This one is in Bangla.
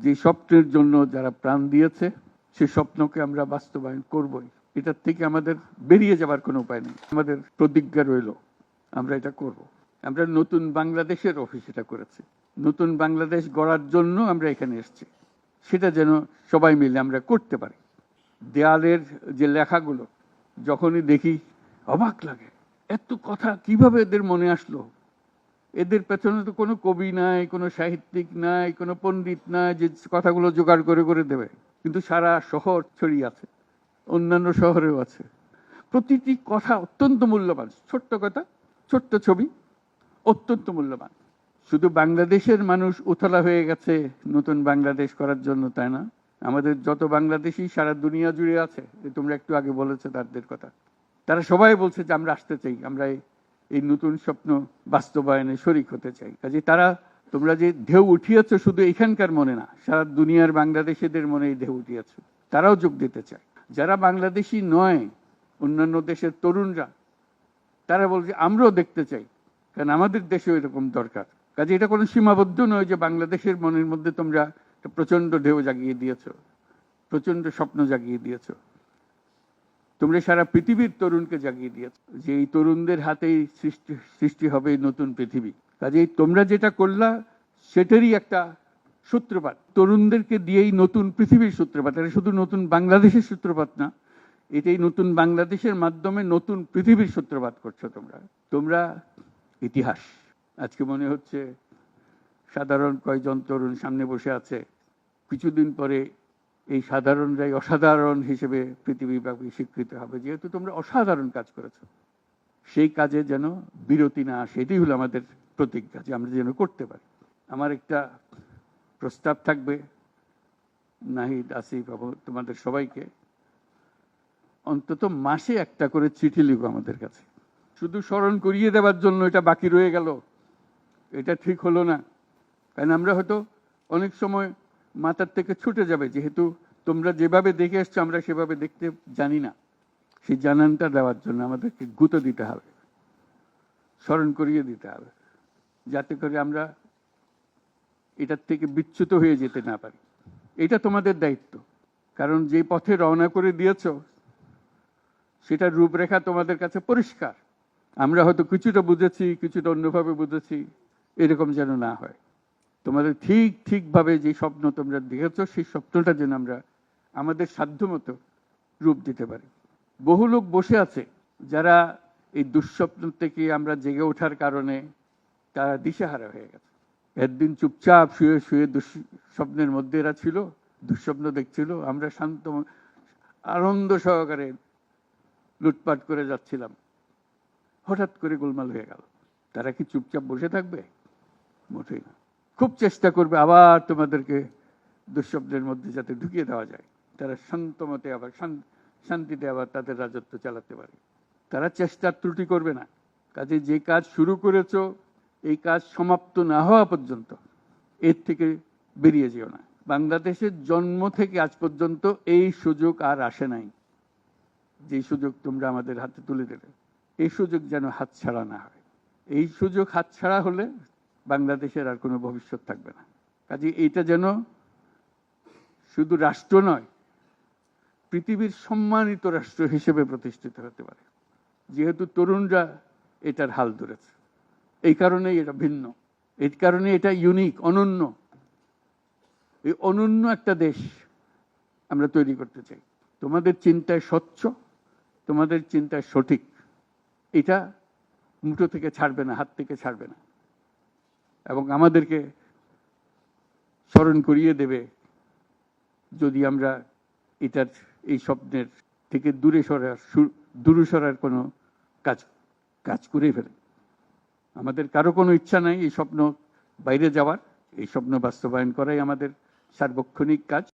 যে স্বপ্নের জন্য যারা প্রাণ দিয়েছে সে স্বপ্নকে আমরা বাস্তবায়ন করবই। এটার থেকে আমাদের বেরিয়ে যাবার কোনো উপায় নেই। আমাদের প্রতিজ্ঞা রইল আমরা এটা করব। আমরা নতুন বাংলাদেশের অফিস এটা করেছি। নতুন বাংলাদেশ গড়ার জন্য আমরা এখানে এসেছি। সেটা যেন সবাই মিলে আমরা করতে পারি। দেয়ালের যে লেখাগুলো যখনই দেখি অবাক লাগে, এত কথা কিভাবে এদের মনে আসলো। এদের পেছনে তো কোনো কবি নাই, কোনো সাহিত্যিক নাই, কোনো পণ্ডিত নাই যে কথাগুলো জোগাড় করে করে দেবে। কিন্তু সারা শহর ছড়িয়ে আছে, অন্যান্য শহরেও আছে। প্রতিটি কথা অত্যন্ত মূল্যবান। ছোট্ট কথা, ছোট্ট ছবি, অত্যন্ত মূল্যবান। শুধু বাংলাদেশের মানুষ উতলা হয়ে গেছে নতুন বাংলাদেশ করার জন্য, তাই না? আমাদের যত বাংলাদেশি সারা দুনিয়া জুড়ে আছে, তোমরা একটু আগে বলেছো তাদের কথা, তারা সবাই বলছে যে আমরা আসতে চাই, আমরা এই নতুন স্বপ্ন বাস্তবায়নে শরিক হতে চাই। কাজে তারা, তোমরা যে ঢেউ উঠিয়েছ শুধু এখানকার মনে না, সারা দুনিয়ার বাংলাদেশিদের মনে এই ঢেউ উঠিয়েছ, তারাও যোগ দিতে চায়। যারা বাংলাদেশি নয়, অন্যান্য দেশের তরুণরা, তারা বলছে আমরাও দেখতে চাই, কারণ আমাদের দেশেও এরকম দরকার। কাজে এটা কোনো সীমাবদ্ধ নয় যে বাংলাদেশের মনের মধ্যে তোমরা প্রচন্ড ঢেউ জাগিয়ে দিয়েছ, প্রচন্ড স্বপ্ন জাগিয়ে দিয়েছ। তোমরা সারা পৃথিবীর তরুণকে জাগিয়ে দিয়েছ যে এই তরুণদের হাতেই সৃষ্টি হবে নতুন পৃথিবী। কাজেই তোমরা যেটা করলা সেটারই একটা সূত্রপাত, তরুণদেরকে দিয়েই নতুন পৃথিবীর সূত্রপাত। এটা শুধু নতুন বাংলাদেশের সূত্রপাত না, এটাই নতুন বাংলাদেশের মাধ্যমে নতুন পৃথিবীর সূত্রপাত করছো তোমরা। তোমরা ইতিহাস। আজকে মনে হচ্ছে সাধারণ কয়েকজন তরুণ সামনে বসে আছে, কিছুদিন পরে এই সাধারণরাই অসাধারণ হিসেবে পৃথিবীব্যাপী স্বীকৃত হবে, যেহেতু তোমরা অসাধারণ কাজ করেছো। সেই কাজে যেন বিরতি না আসে, এটাই হলো আমাদের প্রতিজ্ঞা, যে আমরা যেন করতে পারি। আমার একটা প্রস্তাব থাকবে, নাহিদ, আসিফ, তোমাদের সবাইকে, অন্তত মাসে একটা করে চিঠি লিখো আমাদের কাছে। শুধু স্মরণ করিয়ে দেওয়ার জন্য এটা বাকি রয়ে গেল, এটা ঠিক হলো না। কারণ আমরা হয়তো অনেক সময় মাথার থেকে ছুটে যাবে, যেহেতু তোমরা যেভাবে দেখে এসছো আমরা সেভাবে দেখতে জানি না। সেই জানানটা দেওয়ার জন্য আমাদেরকে গুঁতো দিতে হবে, স্মরণ করিয়ে দিতে হবে, যাতে করে আমরা এটার থেকে বিচ্যুত হয়ে যেতে না পারি। এটা তোমাদের দায়িত্ব, কারণ যে পথে রওনা করে দিয়েছ সেটার রূপরেখা তোমাদের কাছে পরিষ্কার। আমরা হয়তো কিছুটা বুঝেছি, কিছুটা অন্যভাবে বুঝেছি, এরকম যেন না হয়। তোমাদের ঠিকভাবে যে স্বপ্ন তোমরা দেখেছো সেই স্বপ্নটা যেন আমরা আমাদের সাধ্যমতো রূপ দিতে পারি। বহু লোক বসে আছে যারা এই দুঃস্বপ্ন থেকে আমরা জেগে ওঠার কারণে তারা দিশেহারা হয়ে গেছে। একদিন চুপচাপ শুয়ে শুয়ে দুঃস্বপ্নের মধ্যে এরা ছিল, দুঃস্বপ্ন দেখছিল, আমরা শান্ত আনন্দ সহকারে লুটপাট করে যাচ্ছিলাম, হঠাৎ করে গোলমাল হয়ে গেল। তারা কি চুপচাপ বসে থাকবে? মোটেই না। খুব চেষ্টা করবে আবার তোমাদেরকে দুঃস্বপ্নের মধ্যে যাতে ঢুকিয়ে দেওয়া যায়, তারা শান্তমতে আবার শান্তিতে আবার তাদের রাজত্ব চালাতে পারে। তারা চেষ্টার ত্রুটি করবে না। কাজে যে কাজ শুরু করেছো এই কাজ সমাপ্ত না হওয়া পর্যন্ত এর থেকে বেরিয়ে যেও না। বাংলাদেশের জন্ম থেকে আজ পর্যন্ত এই সুযোগ আর আসে নাই, যে সুযোগ তোমরা আমাদের হাতে তুলে দেবে। এই সুযোগ যেন হাতছাড়া না হয়। এই সুযোগ হাতছাড়া হলে বাংলাদেশের আর কোনো ভবিষ্যৎ থাকবে না। কাজে এইটা যেন শুধু রাষ্ট্র নয়, পৃথিবীর সম্মানিত রাষ্ট্র হিসেবে প্রতিষ্ঠিত হতে পারে, যেহেতু তরুণরা এটার হাল ধরেছে। এই কারণেই এটা ভিন্ন, এই কারণে এটা ইউনিক, অনন্য। এই অনন্য একটা দেশ আমরা তৈরি করতে চাই। তোমাদের চিন্তায় স্বচ্ছ, তোমাদের চিন্তায় সঠিক, এটা মুঠো থেকে ছাড়বে না, হাত থেকে ছাড়বে না, এবং আমাদেরকে স্মরণ করিয়ে দেবে যদি আমরা এটার এই স্বপ্নের থেকে দূরে সরার কোনো কাজ করে ফেলে। আমাদের কারো কোনো ইচ্ছা নাই এই স্বপ্ন বাইরে যাওয়ার, এই স্বপ্ন বাস্তবায়ন করাই আমাদের সার্বক্ষণিক কাজ।